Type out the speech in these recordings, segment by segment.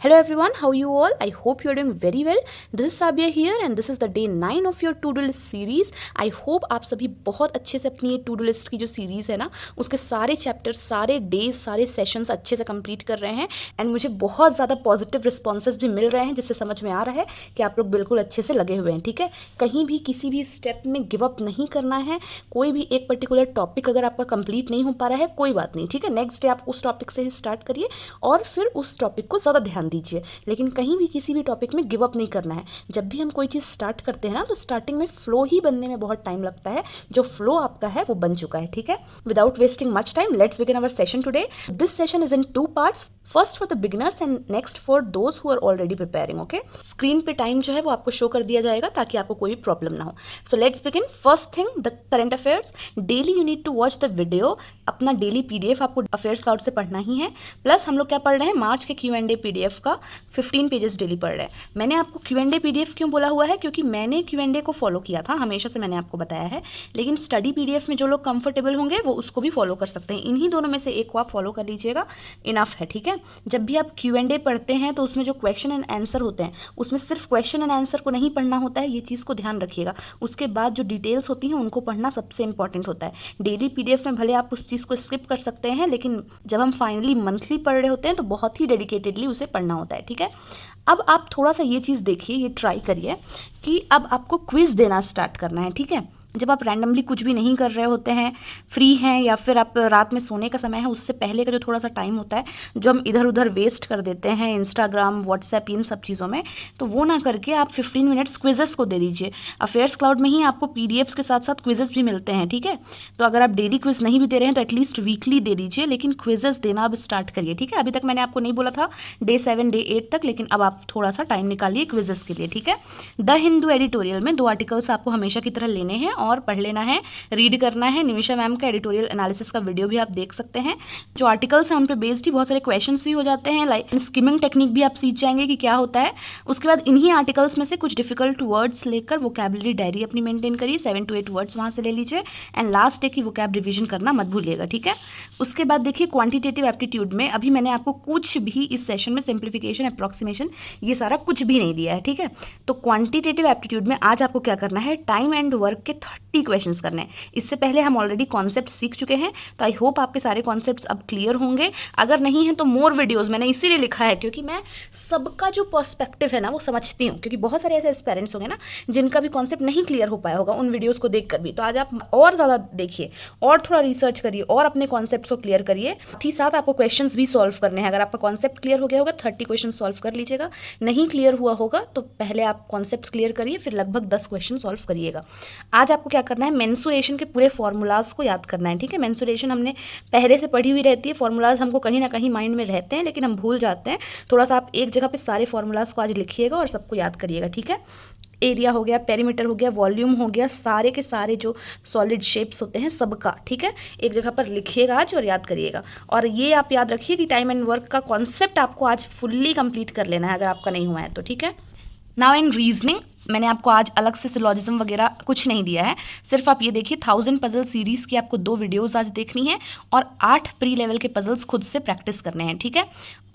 Hello everyone, how are you all? I hope you are doing very well. This is Sabia here and this is the day 9 of your to-do list series. I hope आप सभी बहुत अच्छे से अपनी ये to-do list की जो series है ना उसके सारे चैप्टर्स, सारे डेज, सारे सेशंस अच्छे से कंप्लीट कर रहे हैं एंड मुझे बहुत ज़्यादा पॉजिटिव रिस्पॉन्सेज भी मिल रहे हैं जिससे समझ में आ रहा है कि आप लोग बिल्कुल अच्छे से लगे हुए हैं. ठीक है, कहीं भी किसी भी स्टेप में गिव अप नहीं करना है. कोई भी एक पर्टिकुलर टॉपिक अगर आपका कंप्लीट नहीं हो पा रहा है कोई बात नहीं. ठीक है, नेक्स्ट डे आप उस टॉपिक से ही स्टार्ट करिए और फिर उस टॉपिक को ज़्यादा ध्यान दीजिए, लेकिन कहीं भी किसी भी टॉपिक में गिव अप नहीं करना है. जब भी हम कोई चीज़ स्टार्ट करते हैं ना तो स्टार्टिंग में फ्लो ही बनने में बहुत टाइम लगता है. जो फ्लो आपका है वो बन चुका है. ठीक है, without wasting much time let's begin our session today. This session is in 2 parts. First for the beginners and next for those who are already preparing. Okay, screen पे टाइम जो है वो आपको शो कर दिया जाएगा ताकि आपको कोई भी प्रॉब्लम ना हो. So let's begin. First thing, the current affairs. Daily you need to watch the video. अपना डेली पीडीएफ आपको अफेयर्स क्लाउड से पढ़ना ही है. प्लस हम लोग क्या पढ़ रहे हैं, मार्च के Q&A पीडीएफ का 15 पेजेस डेली पढ़ रहे हैं. मैंने आपको Q&A पीडीएफ क्यों बोला हुआ है, क्योंकि मैंने Q&A को फॉलो किया था, हमेशा से मैंने आपको बताया है. लेकिन स्टडी पीडीएफ में जो लोग कंफर्टेबल होंगे वो उसको भी फॉलो कर सकते हैं. इन्हीं दोनों में से एक को आप फॉलो कर लीजिएगा, इनफ है. ठीक है, जब भी आप Q&A पढ़ते हैं तो उसमें जो क्वेश्चन एंड आंसर होते हैं उसमें सिर्फ क्वेश्चन एंड आंसर को नहीं पढ़ना होता है, ये चीज़ को ध्यान रखिएगा. उसके बाद जो डिटेल्स होती हैं उनको पढ़ना सबसे इंपॉर्टेंट होता है. डेली पीडीएफ में भले आप उस चीज़ को स्किप कर सकते हैं, लेकिन जब हम फाइनली मंथली पढ़ रहे होते हैं तो बहुत ही डेडिकेटेडली उसे पढ़ना होता है. ठीक है, अब आप थोड़ा सा ये चीज़ देखिए, ये ट्राई करिए कि अब आपको क्विज़ देना स्टार्ट करना है. ठीक है, जब आप रैंडमली कुछ भी नहीं कर रहे होते हैं, फ्री हैं या फिर आप रात में सोने का समय है, उससे पहले का जो थोड़ा सा टाइम होता है जो हम इधर उधर वेस्ट कर देते हैं इंस्टाग्राम, व्हाट्सएप, इन सब चीज़ों में, तो वो ना करके आप 15 मिनट्स क्विजेस को दे दीजिए. अफेयर्स क्लाउड में ही आपको पीडीएफ्स के साथ साथ क्विजेस भी मिलते हैं. ठीक है, तो अगर आप डेली क्विज नहीं भी दे रहे हैं तो एटलीस्ट वीकली दे दीजिए, लेकिन क्विजेस देना अब स्टार्ट करिए. ठीक है, अभी तक मैंने आपको नहीं बोला था डे 7 डे 8 तक, लेकिन अब आप थोड़ा सा टाइम निकालिए क्विजेस के लिए. ठीक है, द हिंदू एडिटोरियल में 2 आर्टिकल्स आपको हमेशा की तरह लेने हैं और पढ़ लेना है, रीड करना है. निमिषा मैम का एडिटोरियल एनालिसिस का वीडियो भी आप देख सकते हैं. जो आर्टिकल्स हैं उन पे बेस्ड ही बहुत सारे क्वेश्चंस भी हो जाते हैं. लाइक स्किमिंग टेक्निक भी आप सीख जाएंगे कि क्या होता है. उसके बाद इन्हीं आर्टिकल्स में से कुछ डिफिकल्ट वर्ड्स लेकर वोकैबुलरी डायरी अपनी मेंटेन करिए. 7 to 8 वर्ड्स वहाँ से ले लीजिए एंड लास्ट डे की वोकैब रिविजन करना मत भूलिएगा. ठीक है, उसके बाद देखिए क्वांटिटेटिव एप्टीट्यूड में अभी मैंने आपको कुछ भी इस सेशन में सिंप्लीफिकेशन, अप्रॉक्सीमेशन, ये सारा कुछ भी नहीं दिया है. ठीक है, तो क्वांटिटेटिव एप्टीट्यूड में आज आपको क्या करना है, टाइम एंड वर्क के 30 क्वेश्चंस करने हैं. इससे पहले हम ऑलरेडी कॉन्सेप्ट सीख चुके हैं, तो आई होप आपके सारे कॉन्सेप्ट्स अब क्लियर होंगे. अगर नहीं है तो मोर वीडियोस मैंने इसीलिए लिखा है क्योंकि मैं सबका जो पर्सपेक्टिव है ना वो समझती हूँ, क्योंकि बहुत सारे ऐसे पेरेंट्स होंगे ना जिनका भी कॉन्सेप्ट नहीं क्लियर हो पाया होगा उन वीडियोज़ को देख कर भी. तो आज आप और ज़्यादा देखिए और थोड़ा रिसर्च करिए और अपने कॉन्सेप्ट को क्लियर करिए. साथ ही साथ आपको क्वेश्चन भी सॉल्व करने हैं. अगर आपका कॉन्सेप्ट क्लियर हो गया होगा 30 क्वेश्चन सॉल्व कर लीजिएगा. नहीं क्लियर हुआ होगा तो पहले आप कॉन्सेप्ट क्लियर करिए, फिर लगभग 10 क्वेश्चन सॉल्व करिएगा. आज आपको क्या करना है, मेंसुरेशन के पूरे फॉर्मूलाज को याद करना है. ठीक है, मेंसुरेशन हमने पहले से पढ़ी हुई रहती है, फॉर्मूलाज हमको कहीं ना कहीं माइंड में रहते हैं लेकिन हम भूल जाते हैं. थोड़ा सा आप एक जगह पे सारे फॉर्मूलाज को आज लिखिएगा और सबको याद करिएगा. ठीक है, एरिया हो गया, पेरीमीटर हो गया, वॉल्यूम हो गया, सारे के सारे जो सॉलिड शेप्स होते हैं सबका. ठीक है, एक जगह पर लिखिएगा आज और याद करिएगा. और ये आप याद रखिए कि टाइम एंड वर्क का कॉन्सेप्ट आपको आज फुल्ली कंप्लीट कर लेना है अगर आपका नहीं हुआ है तो. ठीक है, नाउ इन रीजनिंग मैंने आपको आज अलग से सिलॉजिज्म वगैरह कुछ नहीं दिया है. सिर्फ आप ये देखिए 1000 पजल सीरीज़ की आपको 2 वीडियोस आज देखनी है और 8 प्री लेवल के पजल्स खुद से प्रैक्टिस करने हैं. ठीक है,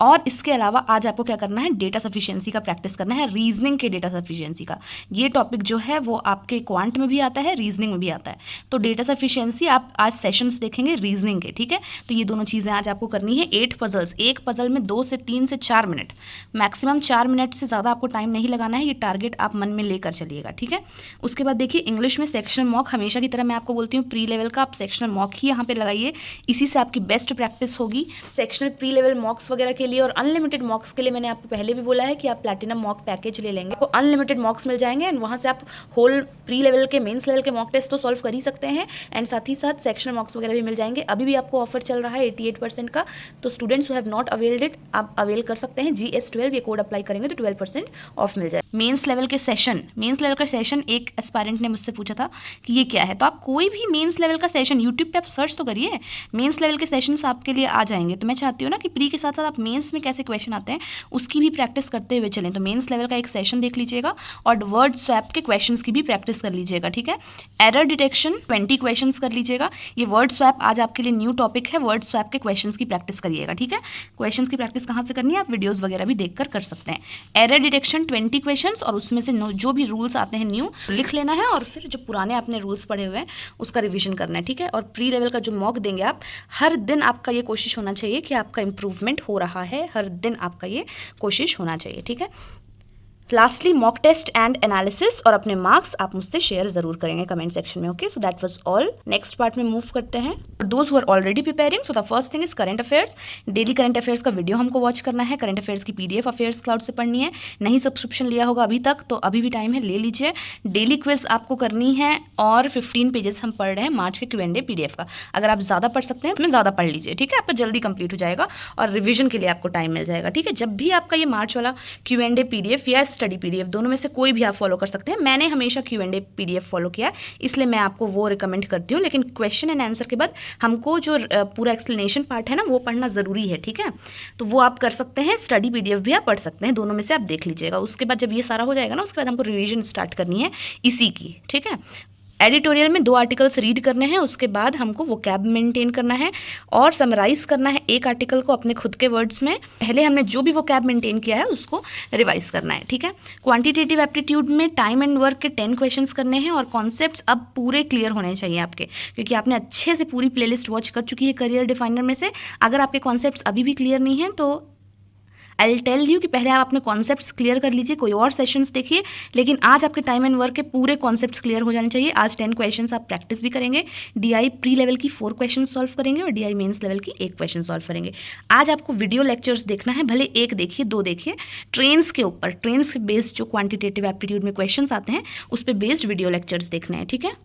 और इसके अलावा आज आपको क्या करना है, डेटा सफिशिएंसी का प्रैक्टिस करना है, रीजनिंग के डेटा सफिशिएंसी का. ये टॉपिक जो है वो आपके क्वांट में भी आता है, रीजनिंग में भी आता है. तो डेटा सफिशिएंसी आप आज सेशंस देखेंगे रीजनिंग के. ठीक है, तो ये दोनों चीज़ें आज आपको करनी है. 8 पजल्स, एक पजल में 2 से 3 से 4 मिनट, मैक्सिमम 4 मिनट से ज़्यादा आपको टाइम नहीं लगाना है. ये टारगेट आप मन में लेकर चलिएगा. ठीक है, उसके बाद देखिए इंग्लिश में सेक्शनल मॉक, हमेशा की तरह मैं आपको बोलती हूँ प्री लेवल का आप सेक्शनल मॉक ही यहाँ पे लगाइए, इसी से आपकी बेस्ट प्रैक्टिस होगी. सेक्शनल प्री लेवल मॉक्स वगैरह के लिए और अनलिमिटेड मॉक्स के लिए मैंने आपको पहले भी बोला है कि आप प्लैटिनम मॉक पैकेज ले लेंगे, आपको अनलिमिटेड मॉक्स मिल जाएंगे एंड वहाँ से आप होल प्री लेवल के, मेंस लेवल के मॉक टेस्ट तो सॉल्व कर ही सकते हैं एंड साथ ही साथ सेक्शनल मॉक्स वगैरह भी मिल जाएंगे. अभी भी आपको ऑफर चल रहा है 88% का, तो students who have not availed it आप अवेल कर सकते हैं. GS12 ये कोड अप्लाई करेंगे तो 12% ऑफ मिल जाए. मेंस लेवल के सेशन, मेंस लेवल का सेशन एक एस्पायरेंट ने मुझसे पूछा था कि ये क्या है। तो आप कोई भी मेंस लेवल का सेशन यूट्यूब पे आप सर्च तो करिए, मेंस लेवल के सेशंस आपके लिए आ जाएंगे। तो मैं चाहती हूँ ना कि प्री के साथ साथ आप मेंस में कैसे क्वेश्चन आते हैं उसकी भी प्रैक्टिस करते हुए चलें। तो मेंस लेवल का एक सेशन देख लीजिएगा और वर्ड स्वैप के क्वेश्चंस की भी प्रैक्टिस कर लीजिएगा, ठीक है। एरर डिटेक्शन 20 क्वेश्चंस कर लीजिएगा। ये वर्ड स्वैप आज आपके लिए न्यू टॉपिक है, वर्ड स्वैप के क्वेश्चंस की प्रैक्टिस करिएगा, ठीक है। क्वेश्चंस की प्रैक्टिस कहाँ से करनी है, आप वीडियोस वगैरह भी देखकर कर सकते हैं। एरर डिटेक्शन 20 क्वेश्चंस और उसमें से जो भी रूल्स आते हैं न्यू लिख लेना है और फिर जो पुराने आपने रूल्स पढ़े हुए हैं उसका रिवीजन करना है, ठीक है। और प्री लेवल का जो मॉक देंगे आप, हर दिन आपका ये कोशिश होना चाहिए कि आपका इंप्रूवमेंट हो रहा है, हर दिन आपका ये कोशिश होना चाहिए, ठीक है। Lastly mock test and analysis और अपने मार्क्स आप मुझसे शेयर जरूर करेंगे कमेंट सेक्शन में, okay. So that was all. Next part में मूव करते हैं। Those who are already preparing, so the first thing is current affairs. Daily current affairs का वीडियो हमको वॉच करना है। करंट अफेयर्स की PDF अफेयर्स क्लाउड से पढ़नी है। नहीं सब्सक्रिप्शन लिया होगा अभी तक तो अभी भी टाइम है, ले लीजिए। डेली क्विज आपको करनी है और 15 पेजेस हम पढ़ रहे हैं मार्च के Q&A PDF का। अगर आप ज़्यादा पढ़ सकते हैं तो ज़्यादा पढ़ लीजिए, ठीक है। आपका जल्दी कंप्लीट हो जाएगा और रिविजन के लिए आपको टाइम मिल जाएगा, ठीक है। जब भी आपका ये मार्च वाला Q&A PDF या स्टडी PDF दोनों में से कोई भी आप फॉलो कर सकते हैं। मैंने हमेशा Q&A PDF फॉलो किया इसलिए मैं आपको वो रिकमेंड करती हूँ। लेकिन क्वेश्चन एंड आंसर के बाद हमको जो पूरा एक्सप्लेनेशन पार्ट है ना वो पढ़ना ज़रूरी है, ठीक है। तो वो आप कर सकते हैं। स्टडी PDF भी आप पढ़ सकते हैं, दोनों में से आप देख लीजिएगा। उसके बाद जब ये सारा हो जाएगा ना उसके बाद हमको रिवीजन स्टार्ट करनी है इसी की, ठीक है। एडिटोरियल में 2 आर्टिकल्स रीड करने हैं, उसके बाद हमको वो कैब मेंटेन करना है और समराइज करना है एक आर्टिकल को अपने खुद के वर्ड्स में। पहले हमने जो भी वो कैब मेंटेन किया है उसको रिवाइज करना है, ठीक है। क्वांटिटेटिव एप्टीट्यूड में टाइम एंड वर्क के 10 क्वेश्चंस करने हैं और कॉन्सेप्ट्स अब पूरे क्लियर होने चाहिए आपके, क्योंकि आपने अच्छे से पूरी प्लेलिस्ट वॉच कर चुकी है करियर डिफाइनर में से। अगर आपके कॉन्सेप्ट्स अभी भी क्लियर नहीं हैं तो आई विल टेल यू कि पहले आप अपने कॉन्सेप्ट्स क्लियर कर लीजिए, कोई और सेशंस देखिए। लेकिन आज आपके टाइम एंड वर्क के पूरे कॉन्सेप्ट्स क्लियर हो जाने चाहिए। आज 10 क्वेश्चंस आप प्रैक्टिस भी करेंगे। DI प्री लेवल की 4 क्वेश्चन सॉल्व करेंगे और DI मेंस लेवल की 1 क्वेश्चन सॉल्व करेंगे। आज आपको वीडियो लेक्चर्स देखना है, भले 1 देखिए 2 देखिए। ट्रेंड्स के ऊपर, ट्रेंड्स बेस्ड जो क्वांटिटेटिव एप्टीट्यूड में क्वेश्चन आते हैं उस पर बेस्ड वीडियो लेक्चर्स देखने हैं, ठीक है।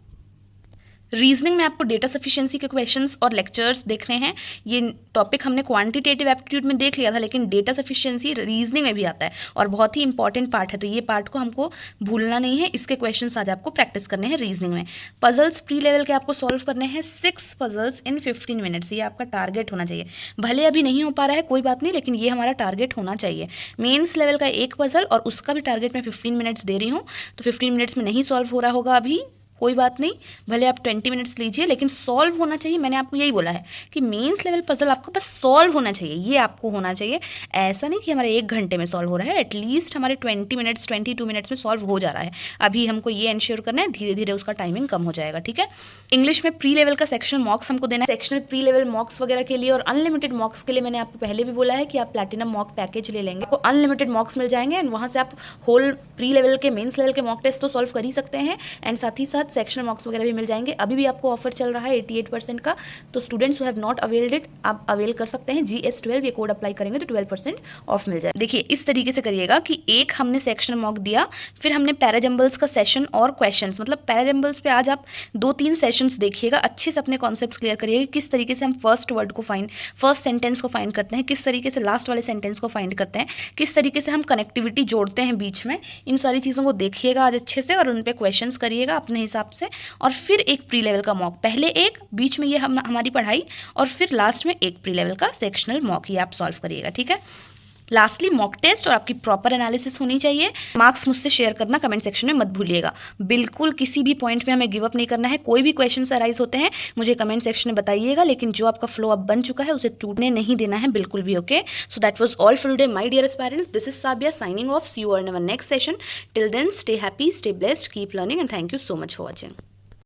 रीजनिंग में आपको डेटा सफिशिएंसी के क्वेश्चंस और लेक्चर्स देखने हैं। ये टॉपिक हमने क्वांटिटेटिव एप्टीट्यूड में देख लिया था, लेकिन डेटा सफिशिएंसी रीजनिंग में भी आता है और बहुत ही इंपॉर्टेंट पार्ट है। तो ये पार्ट को हमको भूलना नहीं है। इसके क्वेश्चंस आज आपको प्रैक्टिस करने हैं रीजनिंग में। पजल्स प्री लेवल के आपको सॉल्व करने हैं 6 पजल्स इन 15 मिनट्स। ये आपका टारगेट होना चाहिए। भले अभी नहीं हो पा रहा है कोई बात नहीं, लेकिन ये हमारा टारगेट होना चाहिए। मेन्स लेवल का 1 पजल और उसका भी टारगेट मैं 15 मिनट्स दे रही हूँ। तो 15 मिनट्स में नहीं सॉल्व हो रहा होगा अभी, कोई बात नहीं, भले आप 20 मिनट्स लीजिए, लेकिन सॉल्व होना चाहिए। मैंने आपको यही बोला है कि मेंस लेवल पजल आपको बस सॉल्व होना चाहिए, ये आपको होना चाहिए। ऐसा नहीं कि हमारे 1 घंटे में सॉल्व हो रहा है, एटलीस्ट हमारे 20 मिनट्स 22 मिनट्स में सॉल्व हो जा रहा है। अभी हमको ये इंश्योर करना है, धीरे धीरे उसका टाइमिंग कम हो जाएगा, ठीक है। इंग्लिश में प्री लेवल का सेक्शनल मॉक्स हमको देना है। सेक्शनल प्री लेवल मॉक्स वगैरह के लिए और अनलिमिटेड मॉक्स के लिए मैंने आपको पहले भी बोला है कि आप प्लैटिनम मॉक पैकेज ले लेंगे, आपको अनलिमिटेड मॉक्स मिल जाएंगे एंड वहाँ से आप होल प्री लेवल के मेंस लेवल के मॉक टेस्ट तो सॉल्व कर ही सकते हैं एंड साथ ही साथ सेक्शनल मॉक्स वगैरह भी मिल जाएंगे। अभी भी आपको ऑफर चल रहा है 88% का, तो students who have not availed it आप अवेल कर सकते हैं। GS12 ये कोड अप्लाई करेंगे तो 12% ऑफ मिल जाए। देखिए इस तरीके से करिएगा कि एक हमने सेक्शनल मॉक दिया, फिर हमने पैराजम्बल्स का सेशन और क्वेश्चंस, मतलब पैराजम्बल्स पे आज आप 2-3 सेशंस देखिएगा, अच्छे से अपने कॉन्सेप्ट्स क्लियर करिएगा। किस तरीके से हम फर्स्ट वर्ड को फर्स्ट सेंटेंस को फाइंड करते हैं, किस तरीके से लास्ट वाले सेंटेंस को फाइंड करते हैं, किस तरीके से हम कनेक्टिविटी जोड़ते हैं बीच में, इन सारी चीज़ों को देखिएगा आज अच्छे से और उन पर क्वेश्चंस करिएगा अपने हिसाब से। और फिर एक प्री लेवल का मॉक, पहले एक, बीच में ये हमारी पढ़ाई और फिर लास्ट में एक प्री लेवल का सेक्शनल मॉक, ये आप सॉल्व करिएगा, ठीक है। लास्टली मॉक टेस्ट और आपकी प्रॉपर एनालिसिस होनी चाहिए। मार्क्स मुझसे शेयर करना कमेंट सेक्शन में मत भूलिएगा। बिल्कुल किसी भी पॉइंट में हमें गिव अप नहीं करना है। कोई भी क्वेश्चन अराइज होते हैं मुझे कमेंट सेक्शन में बताइएगा, लेकिन जो आपका फ्लो अब बन चुका है उसे टूटने नहीं देना है बिल्कुल भी, okay. So that was all for today my dear aspirants. This is Sabiya signing off. See you on our next session. Till then stay happy, stay blessed, keep learning and thank you so much for watching.